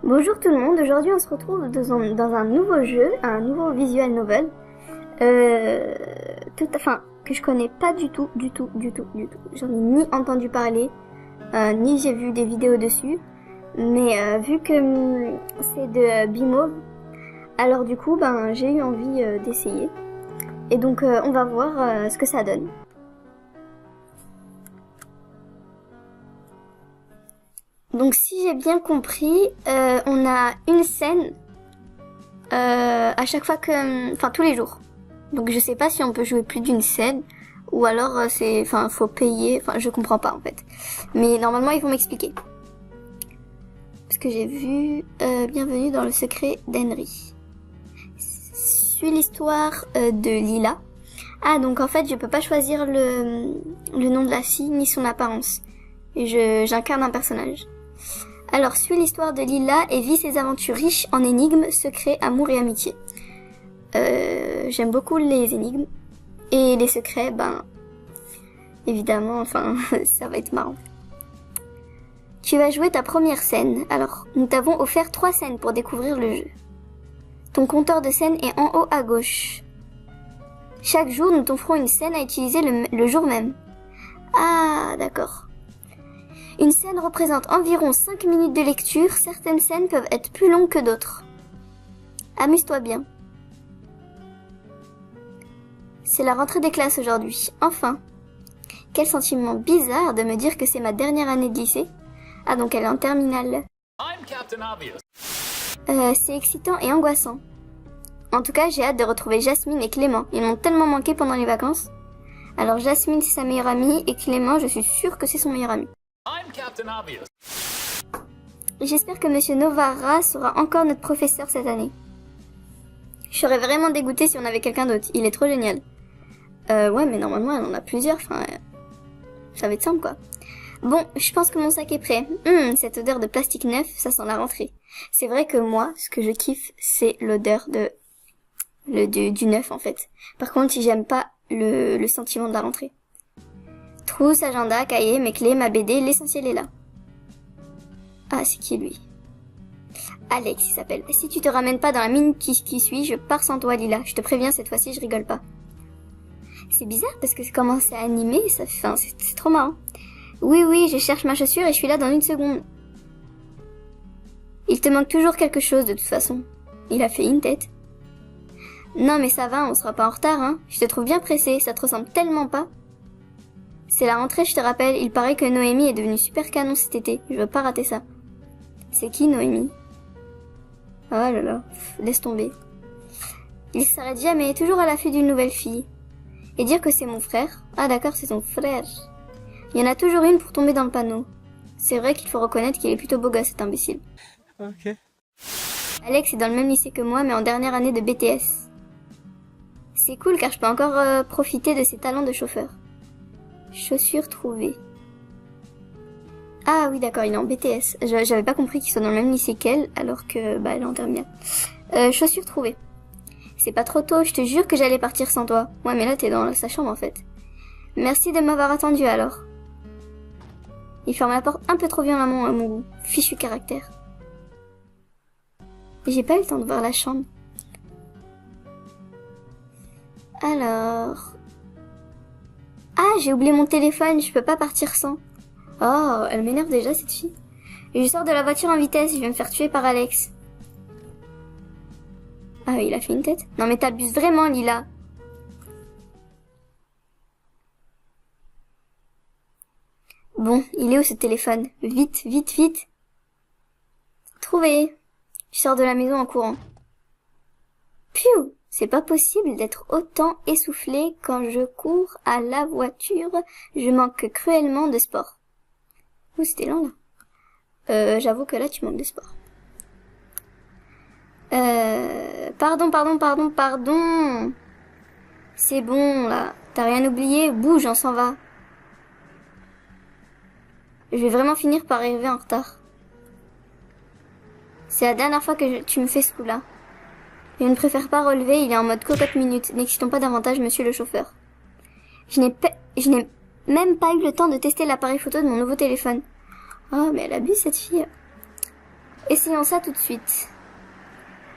Bonjour tout le monde, aujourd'hui on se retrouve dans un nouveau jeu, un nouveau visual novel, que je connais pas du tout. J'en ai ni entendu parler, ni j'ai vu des vidéos dessus, mais vu que c'est de Bimove, alors du coup j'ai eu envie d'essayer, et donc on va voir ce que ça donne. Donc si j'ai bien compris, on a une scène à chaque fois tous les jours. Donc je sais pas si on peut jouer plus d'une scène ou alors faut payer. Je comprends pas en fait. Mais normalement ils vont m'expliquer. Parce que j'ai vu Bienvenue dans le secret d'Henry. Suis l'histoire de Lila. Ah donc en fait je peux pas choisir le nom de la fille ni son apparence. J'incarne un personnage. Alors, suis l'histoire de Lila et vis ses aventures riches en énigmes, secrets, amour et amitié. J'aime beaucoup les énigmes. Et les secrets, évidemment, ça va être marrant. Tu vas jouer ta première scène. Alors, nous t'avons offert 3 scènes pour découvrir le jeu. Ton compteur de scènes est en haut à gauche. Chaque jour, nous t'offrons une scène à utiliser le jour même. Ah, d'accord. Une scène représente environ 5 minutes de lecture, certaines scènes peuvent être plus longues que d'autres. Amuse-toi bien. C'est la rentrée des classes aujourd'hui, enfin. Quel sentiment bizarre de me dire que c'est ma dernière année de lycée. Ah donc elle est en terminale. C'est excitant et angoissant. En tout cas j'ai hâte de retrouver Jasmine et Clément, ils m'ont tellement manqué pendant les vacances. Alors Jasmine c'est sa meilleure amie et Clément je suis sûre que c'est son meilleur ami. J'espère que Monsieur Novara sera encore notre professeur cette année. Je serais vraiment dégoûtée si on avait quelqu'un d'autre, il est trop génial. Ouais mais normalement elle en a plusieurs, ça va être simple quoi. Bon, je pense que mon sac est prêt. Cette odeur de plastique neuf, ça sent la rentrée. C'est vrai que moi, ce que je kiffe, c'est l'odeur du neuf en fait. Par contre, si j'aime pas le sentiment de la rentrée. Trousse, agenda, cahier, mes clés, ma BD, l'essentiel est là. Ah, c'est qui lui? Alex, il s'appelle. Si tu te ramènes pas dans la minute qui suit, je pars sans toi, Lila. Je te préviens, cette fois-ci, je rigole pas. C'est bizarre parce que comment c'est animé, c'est trop marrant. Oui, je cherche ma chaussure et je suis là dans 1 seconde. Il te manque toujours quelque chose de toute façon. Il a fait une tête. Non mais ça va, on sera pas en retard, hein. Je te trouve bien pressée, ça te ressemble tellement pas. C'est la rentrée, je te rappelle, il paraît que Noémie est devenue super canon cet été, je veux pas rater ça. C'est qui Noémie? Oh là là, laisse tomber. Il s'arrête jamais, toujours à l'affût d'une nouvelle fille. Et dire que c'est mon frère? Ah d'accord, c'est son frère. Il y en a toujours une pour tomber dans le panneau. C'est vrai qu'il faut reconnaître qu'il est plutôt beau gosse cet imbécile. Ok. Alex est dans le même lycée que moi mais en dernière année de BTS. C'est cool car je peux encore profiter de ses talents de chauffeur. Chaussures trouvées. Ah oui d'accord, il est en BTS. J'avais pas compris qu'il soit dans le même lycée qu'elle alors que elle est en terminale. Chaussures trouvées. C'est pas trop tôt, je te jure que j'allais partir sans toi. Ouais mais là t'es dans sa chambre en fait. Merci de m'avoir attendu alors. Il ferme la porte un peu trop violemment à mon goût. Fichu caractère. J'ai pas eu le temps de voir la chambre. Alors... Ah, j'ai oublié mon téléphone, je peux pas partir sans. Oh, elle m'énerve déjà cette fille. Et je sors de la voiture en vitesse, je vais me faire tuer par Alex. Ah, il a fait une tête. Non mais t'abuses vraiment, Lila. Bon, il est où ce téléphone? Vite. Trouvé. Je sors de la maison en courant. Piou! C'est pas possible d'être autant essoufflé quand je cours à la voiture. Je manque cruellement de sport. Ouh, c'était lent là. J'avoue que là tu manques de sport. Pardon. C'est bon là. T'as rien oublié? Bouge, on s'en va. Je vais vraiment finir par arriver en retard. C'est la dernière fois que tu me fais ce coup-là. Je ne préfère pas relever, il est en mode cocotte minute. N'excitons pas davantage, monsieur le chauffeur. Je n'ai même pas eu le temps de tester l'appareil photo de mon nouveau téléphone. Oh, mais elle abuse cette fille. Essayons ça tout de suite.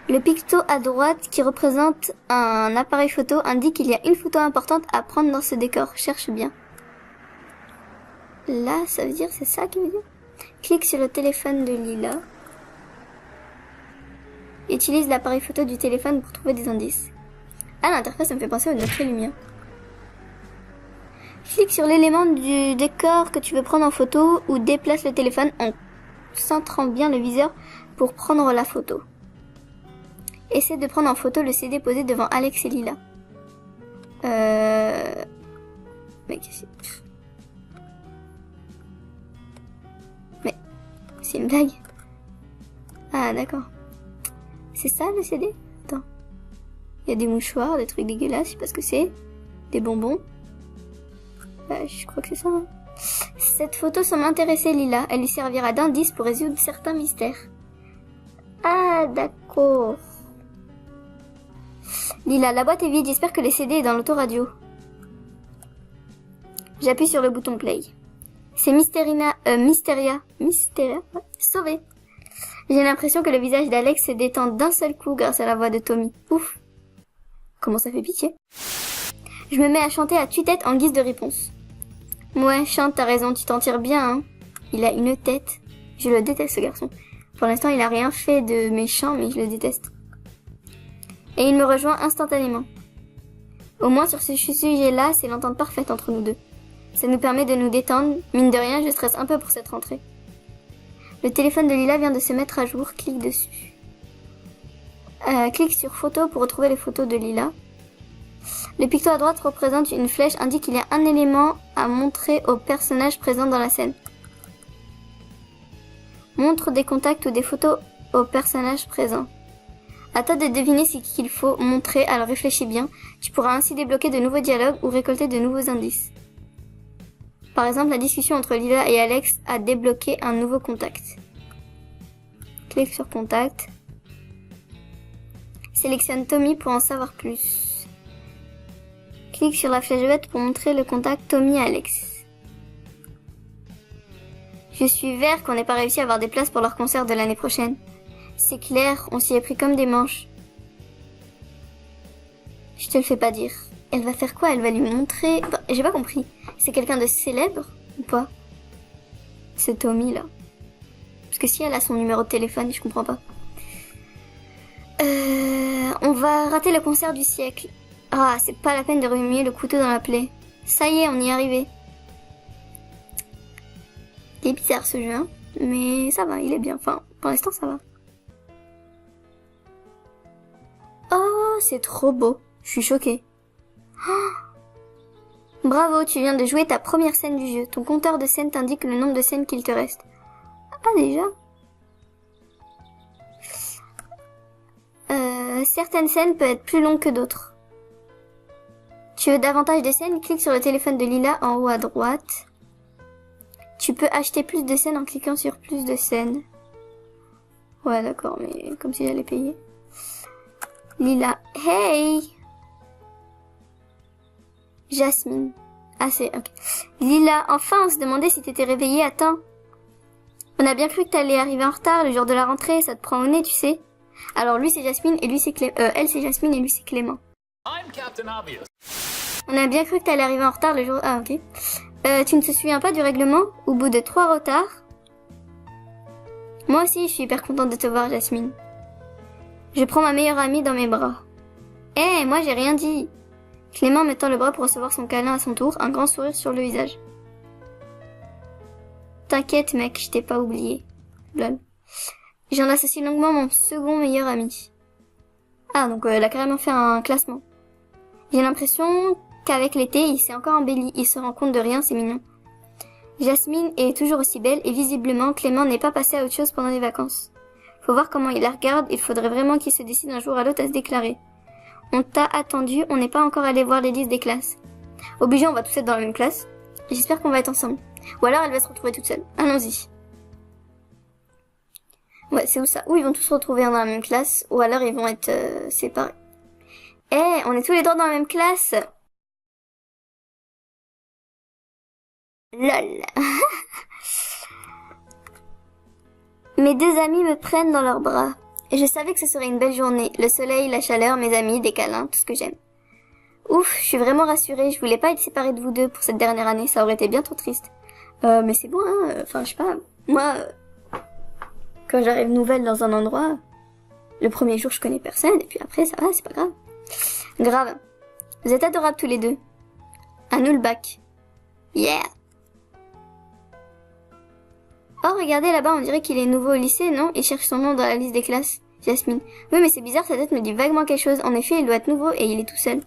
Le picto à droite qui représente un appareil photo indique qu'il y a une photo importante à prendre dans ce décor. Cherche bien. Là, ça veut dire, c'est ça qui veut dire. Clique sur le téléphone de Lila. Utilise l'appareil photo du téléphone pour trouver des indices. Ah, l'interface, ça me fait penser au Notre Lumière. Clique sur l'élément du décor que tu veux prendre en photo ou déplace le téléphone en centrant bien le viseur pour prendre la photo. Essaie de prendre en photo le CD posé devant Alex et Lila. Mais qu'est-ce que c'est? Mais c'est une blague. Ah d'accord. C'est ça le CD? Attends. Il y a des mouchoirs, des trucs dégueulasses, je sais pas ce que c'est. Des bonbons. Je crois que c'est ça. Hein. Cette photo semble intéresser Lila. Elle lui servira d'indice pour résoudre certains mystères. Ah d'accord. Lila, la boîte est vide, j'espère que le CD est dans l'autoradio. J'appuie sur le bouton play. C'est Mysteria, ouais. Sauvé. J'ai l'impression que le visage d'Alex se détend d'un seul coup grâce à la voix de Tommy. Ouf. Comment ça fait pitié. Je me mets à chanter à tue-tête en guise de réponse. Ouais, chante, t'as raison, tu t'en tires bien, hein. Il a une tête. Je le déteste, ce garçon. Pour l'instant, il a rien fait de méchant, mais je le déteste. Et il me rejoint instantanément. Au moins, sur ce sujet-là, c'est l'entente parfaite entre nous deux. Ça nous permet de nous détendre. Mine de rien, je stresse un peu pour cette rentrée. Le téléphone de Lila vient de se mettre à jour. Clique dessus. Clique sur photo pour retrouver les photos de Lila. Le picto à droite représente une flèche, indique qu'il y a un élément à montrer aux personnages présents dans la scène. Montre des contacts ou des photos aux personnages présents. À toi de deviner ce qu'il faut montrer, alors réfléchis bien. Tu pourras ainsi débloquer de nouveaux dialogues ou récolter de nouveaux indices. Par exemple, la discussion entre Lila et Alex a débloqué un nouveau contact. Clique sur contact. Sélectionne Tommy pour en savoir plus. Clique sur la flèche verte pour montrer le contact Tommy et Alex. Je suis vert qu'on n'ait pas réussi à avoir des places pour leur concert de l'année prochaine. C'est clair, on s'y est pris comme des manches. Je te le fais pas dire. Elle va faire quoi? Elle va lui montrer... Bah, j'ai pas compris. C'est quelqu'un de célèbre ou pas? C'est Tommy là. Parce que si elle a son numéro de téléphone, je comprends pas. On va rater le concert du siècle. Ah, c'est pas la peine de remuer le couteau dans la plaie. Ça y est, on y est arrivé. Il est bizarre ce jeu, hein, mais ça va, il est bien. Enfin, pour l'instant, ça va. Oh, c'est trop beau. Je suis choquée. Oh, bravo, tu viens de jouer ta première scène du jeu. Ton compteur de scènes t'indique le nombre de scènes qu'il te reste. Ah, déjà? Certaines scènes peuvent être plus longues que d'autres. Tu veux davantage de scènes? Clique sur le téléphone de Lila en haut à droite. Tu peux acheter plus de scènes en cliquant sur plus de scènes. Ouais, d'accord, mais comme si j'allais payer. Lila, hey! Jasmine. Ah, c'est... ok. Lila, enfin, on se demandait si t'étais réveillée à temps. On a bien cru que t'allais arriver en retard le jour de la rentrée, ça te prend au nez, tu sais. Alors lui c'est Jasmine et lui c'est Clément. Elle c'est Jasmine et lui c'est Clément. On a bien cru que t'allais arriver en retard le jour... Ah, ok. Tu ne te souviens pas du règlement? Au bout de 3 retards? Moi aussi, je suis hyper contente de te voir, Jasmine. Je prends ma meilleure amie dans mes bras. Eh, moi j'ai rien dit. Clément me tend le bras pour recevoir son câlin à son tour, un grand sourire sur le visage. T'inquiète mec, je t'ai pas oublié. Lol. J'en associe longuement mon second meilleur ami. Ah, donc elle a carrément fait un classement. J'ai l'impression qu'avec l'été, il s'est encore embelli. Il se rend compte de rien, c'est mignon. Jasmine est toujours aussi belle et visiblement, Clément n'est pas passé à autre chose pendant les vacances. Faut voir comment il la regarde, il faudrait vraiment qu'il se décide un jour à l'autre à se déclarer. On t'a attendu, on n'est pas encore allé voir les listes des classes. Obligé, on va tous être dans la même classe. J'espère qu'on va être ensemble. Ou alors elle va se retrouver toute seule. Allons-y. Ouais, c'est où ça? Ou ils vont tous se retrouver dans la même classe, ou alors ils vont être séparés. Eh, on est tous les deux dans la même classe. Lol. Mes deux amis me prennent dans leurs bras. Et je savais que ce serait une belle journée. Le soleil, la chaleur, mes amis, des câlins, tout ce que j'aime. Ouf, je suis vraiment rassurée. Je voulais pas être séparée de vous deux pour cette dernière année. Ça aurait été bien trop triste. Mais c'est bon, hein. Enfin, je sais pas. Moi, quand j'arrive nouvelle dans un endroit, le premier jour, je connais personne. Et puis après, ça va, c'est pas grave. Grave. Vous êtes adorables tous les deux. À nous le bac. Yeah. Oh, regardez là-bas, on dirait qu'il est nouveau au lycée, non? Il cherche son nom dans la liste des classes. Jasmine. Oui, mais c'est bizarre, sa tête me dit vaguement quelque chose. En effet, il doit être nouveau et il est tout seul.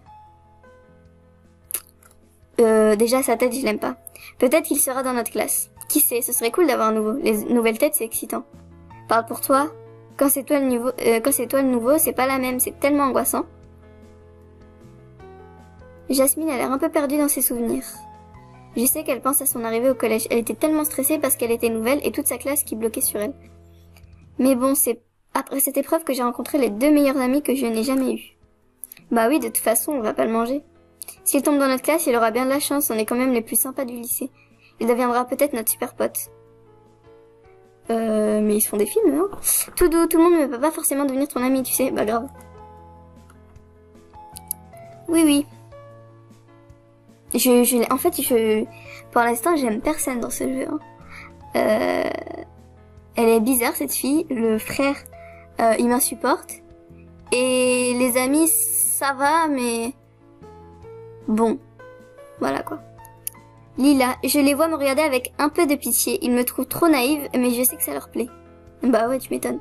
Déjà, sa tête, je l'aime pas. Peut-être qu'il sera dans notre classe. Qui sait, ce serait cool d'avoir un nouveau. Les nouvelles têtes, c'est excitant. Parle pour toi. Quand c'est toi le nouveau, c'est pas la même, c'est tellement angoissant. Jasmine a l'air un peu perdue dans ses souvenirs. Je sais qu'elle pense à son arrivée au collège. Elle était tellement stressée parce qu'elle était nouvelle et toute sa classe qui bloquait sur elle. Mais bon, c'est après cette épreuve que j'ai rencontré les deux meilleurs amis que je n'ai jamais eus. Bah oui, de toute façon, on va pas le manger. S'il tombe dans notre classe, il aura bien de la chance, on est quand même les plus sympas du lycée. Il deviendra peut-être notre super pote. Mais ils se font des films, hein. Tout doux, tout le monde ne peut pas forcément devenir ton ami, tu sais, bah grave. Oui. En fait, pour l'instant, j'aime personne dans ce jeu, hein. Elle est bizarre, cette fille. Le frère, il m'insupporte. Et les amis, ça va, mais... Bon. Voilà, quoi. Lila, je les vois me regarder avec un peu de pitié. Ils me trouvent trop naïve, mais je sais que ça leur plaît. Bah ouais, tu m'étonnes.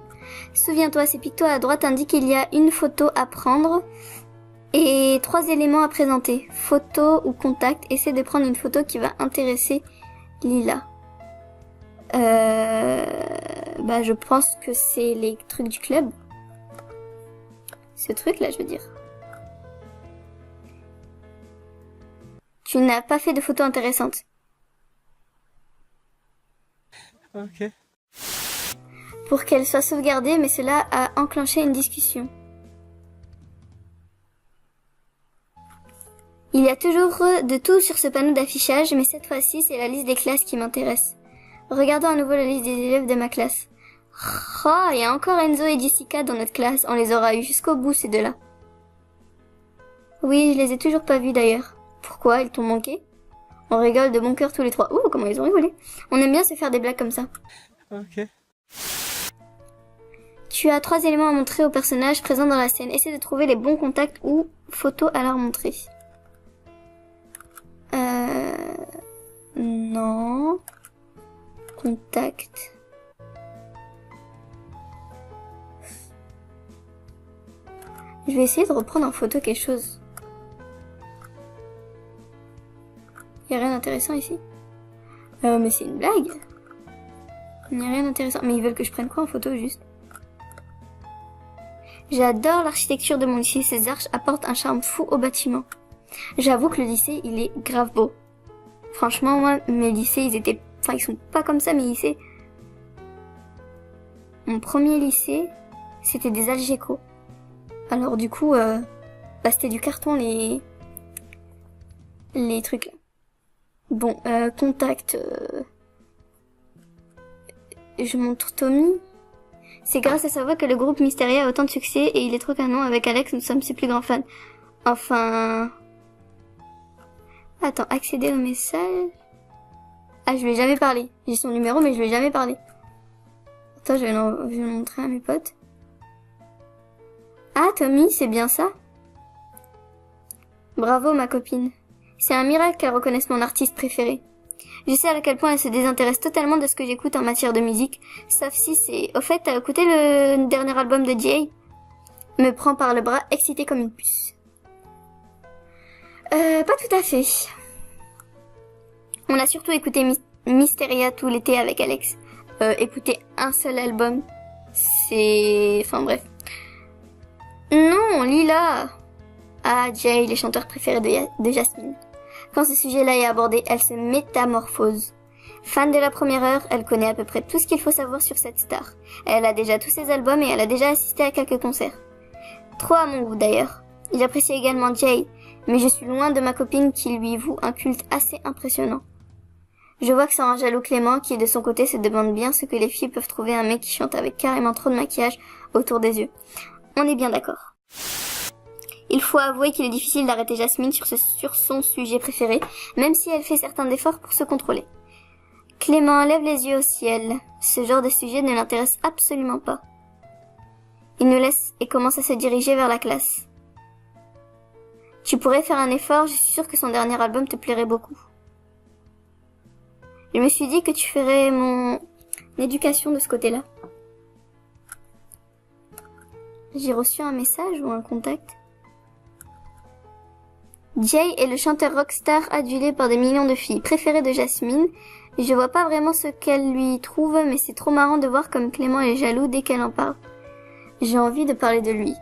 Souviens-toi, ces pictos à droite indiquent qu'il y a une photo à prendre et 3 éléments à présenter. Photo ou contact. Essaie de prendre une photo qui va intéresser Lila. Bah je pense que c'est les trucs du club. Ce truc-là, je veux dire. Tu n'as pas fait de photo intéressante. Ok. Pour qu'elle soit sauvegardée, mais cela a enclenché une discussion. Il y a toujours de tout sur ce panneau d'affichage, mais cette fois-ci, c'est la liste des classes qui m'intéresse. Regardons à nouveau la liste des élèves de ma classe. Oh, il y a encore Enzo et Jessica dans notre classe. On les aura eu jusqu'au bout, ces deux-là. Oui, je les ai toujours pas vus d'ailleurs. Pourquoi? Ils t'ont manqué? On rigole de bon cœur tous les trois. Ouh, comment ils ont rigolé. On aime bien se faire des blagues comme ça. Ok. Tu as 3 éléments à montrer aux personnages présents dans la scène. Essaie de trouver les bons contacts ou photos à leur montrer. Non. Contact. Je vais essayer de reprendre en photo quelque chose. Y a rien d'intéressant ici. Mais c'est une blague. Il n'y a rien d'intéressant. Mais ils veulent que je prenne quoi en photo juste? J'adore l'architecture de mon lycée. Ces arches apportent un charme fou au bâtiment. J'avoue que le lycée, il est grave beau. Franchement, moi, mes lycées, ils sont pas comme ça, mes lycées. Mon premier lycée, c'était des Algeco. Alors du coup, c'était du carton, les trucs là. Bon, contact. Je montre Tommy. C'est grâce à sa voix que le groupe Mysteria a autant de succès et il est trop canon. Avec Alex, nous sommes ses plus grands fans. Enfin... Attends, accéder au message... Ah, je lui ai jamais parlé. J'ai son numéro, mais je lui ai jamais parlé. Attends, je vais le montrer à mes potes. Ah, Tommy, c'est bien ça? Bravo, ma copine. C'est un miracle qu'elle reconnaisse mon artiste préféré. Je sais à quel point elle se désintéresse totalement de ce que j'écoute en matière de musique, sauf si c'est... Au fait, t'as écouté le dernier album de Jay? Me prend par le bras, excitée comme une puce. Pas tout à fait. On a surtout écouté Mysteria tout l'été avec Alex. Écouter un seul album, c'est... Enfin bref. Non, Lila. Ah, Jay, les chanteurs préférés de Jasmine. Quand ce sujet-là est abordé, elle se métamorphose. Fan de la première heure, elle connaît à peu près tout ce qu'il faut savoir sur cette star. Elle a déjà tous ses albums et elle a déjà assisté à quelques concerts. Trop à mon goût d'ailleurs. J'apprécie également Jay, mais je suis loin de ma copine qui lui voue un culte assez impressionnant. Je vois que ça rend jaloux Clément qui de son côté se demande bien ce que les filles peuvent trouver un mec qui chante avec carrément trop de maquillage autour des yeux. On est bien d'accord. Il faut avouer qu'il est difficile d'arrêter Jasmine sur son sujet préféré, même si elle fait certains efforts pour se contrôler. Clément lève les yeux au ciel. Ce genre de sujet ne l'intéresse absolument pas. Il nous laisse et commence à se diriger vers la classe. Tu pourrais faire un effort, je suis sûre que son dernier album te plairait beaucoup. Je me suis dit que tu ferais mon éducation de ce côté-là. J'ai reçu un message ou un contact. Jay est le chanteur rockstar adulé par des millions de filles, préféré de Jasmine. Je vois pas vraiment ce qu'elle lui trouve, mais c'est trop marrant de voir comme Clément est jaloux dès qu'elle en parle. J'ai envie de parler de lui.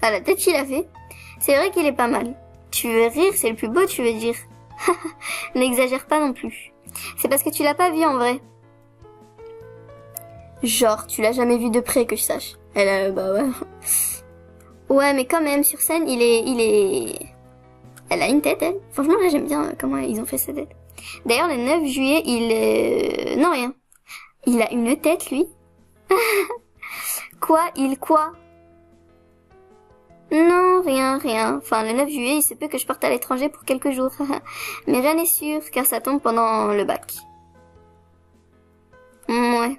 Ah, la tête qu'il a fait. C'est vrai qu'il est pas mal. Tu veux rire, c'est le plus beau, tu veux dire. N'exagère pas non plus. C'est parce que tu l'as pas vu en vrai. Genre, tu l'as jamais vu de près que je sache. Bah ouais. Ouais, mais quand même, sur scène, elle a une tête, elle. Franchement, là, j'aime bien comment ils ont fait sa tête. D'ailleurs, le 9 juillet, non, rien. Il a une tête, lui. Quoi? Non, rien. Enfin, le 9 juillet, il se peut que je parte à l'étranger pour quelques jours. Mais rien n'est sûr, car ça tombe pendant le bac. Ouais.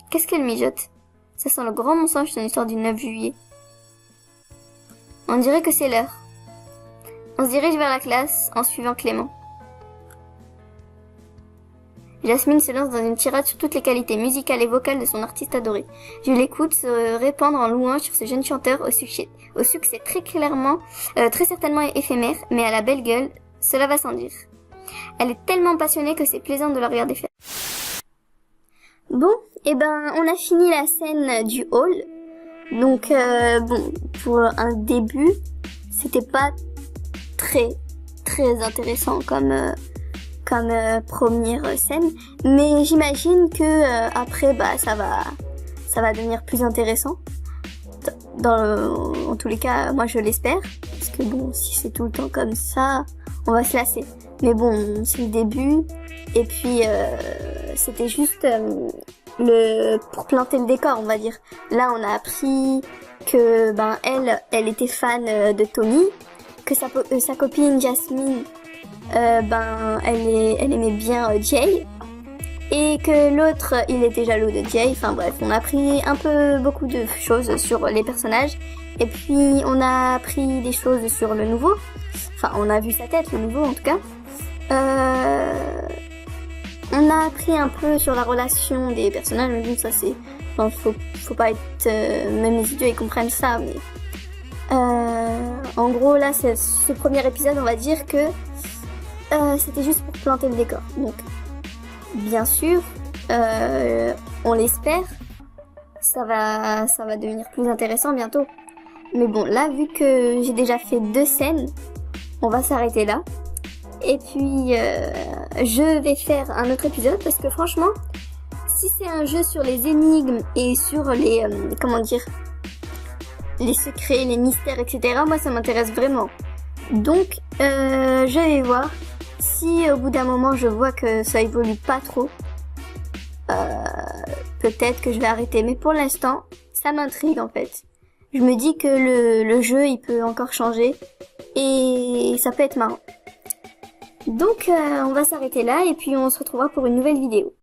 Qu'est-ce qu'elle mijote? Ça sent le grand mensonge, son histoire du 9 juillet. On dirait que c'est l'heure. On se dirige vers la classe, en suivant Clément. Jasmine se lance dans une tirade sur toutes les qualités musicales et vocales de son artiste adoré. Je l'écoute se répandre en louange sur ce jeune chanteur au succès très certainement éphémère, mais à la belle gueule, cela va sans dire. Elle est tellement passionnée que c'est plaisant de la regarder faire. Bon, on a fini la scène du hall. Donc, pour un début, c'était pas très intéressant comme première scène, mais j'imagine que après ça va devenir plus intéressant. En tous les cas, moi je l'espère, parce que bon, si c'est tout le temps comme ça, on va se lasser. Mais bon, c'est le début, et puis c'était juste pour planter le décor, on va dire. Là, on a appris que elle était fan de Tommy, que sa copine Jasmine elle aimait bien Jay, et que l'autre il était jaloux de Jay. Enfin bref, on a appris beaucoup de choses sur les personnages, et puis on a appris des choses sur le nouveau. Enfin, on a vu sa tête, le nouveau en tout cas. On a appris un peu sur la relation des personnages, mais bon, ça c'est... Enfin, faut pas être... même les idiots ils comprennent ça, mais... en gros là, ce premier épisode, on va dire que c'était juste pour planter le décor. Donc, bien sûr, on l'espère, ça va devenir plus intéressant bientôt. Mais bon, là, vu que j'ai déjà fait 2 scènes, on va s'arrêter là. Et puis, je vais faire un autre épisode parce que franchement, si c'est un jeu sur les énigmes et sur les, les secrets, les mystères, etc., moi, ça m'intéresse vraiment. Donc, je vais voir. Si au bout d'un moment je vois que ça évolue pas trop, peut-être que je vais arrêter. Mais pour l'instant, ça m'intrigue en fait. Je me dis que le jeu il peut encore changer et ça peut être marrant. Donc on va s'arrêter là et puis on se retrouvera pour une nouvelle vidéo.